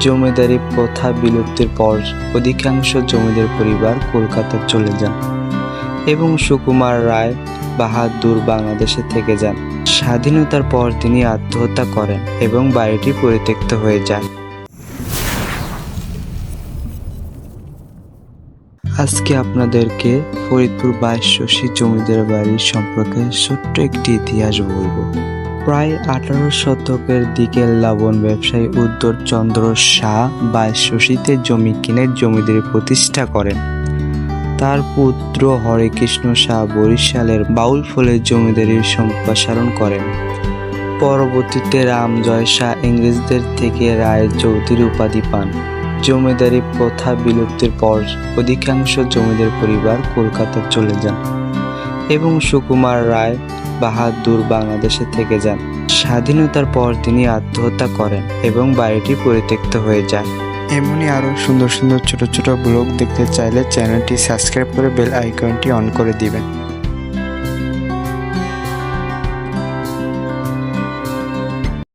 জমিদারি প্রথা বিলুপ্তির পর অধিকাংশ জমিদার পরিবার কলকাতা চলে যান এবং সুকুমার রায় বাহাদুর বাংলাদেশে থেকে যান। স্বাধীনতার পর তিনি আত্মহত্যা করেন এবং বাড়িটি পরিত্যক্ত হয়ে যায়। আজকে আপনাদেরকে ফরিদপুর 22 শশী জমিদার বাড়ির সম্পর্কে ছোট্ট একটি ইতিহাস বলবো। প্রায় 18 শতকের দিকে লবণ ব্যবসায়ী উত্তরচন্দ্র শাহ 22 শশীতে জমি কিনে জমিদারি প্রতিষ্ঠা করেন। তার পুত্র হরেকৃষ্ণ শাহ বরিশালের বাউলফলে জমিদারির সম্প্রসারণ করেন। পরবর্তীতে রামজয় শাহ ইংরেজদের থেকে রায় চৌধুরী উপাধি পান। জমিদারি প্রথা বিলুপ্তির পর অধিকাংশ জমিদার পরিবার কলকাতা চলে যান এবং সুকুমার রায় বাহাদুর বাংলাদেশে থেকে যান। স্বাধীনতার পর তিনি আত্মহত্যা করেন এবং বাড়িটি পরিত্যক্ত হয়ে যায়। এমনই আরও সুন্দর সুন্দর ছোট ছোট ব্লগ দেখতে চাইলে চ্যানেলটি সাবস্ক্রাইব করে বেল আইকনটি অন করে দিবেন।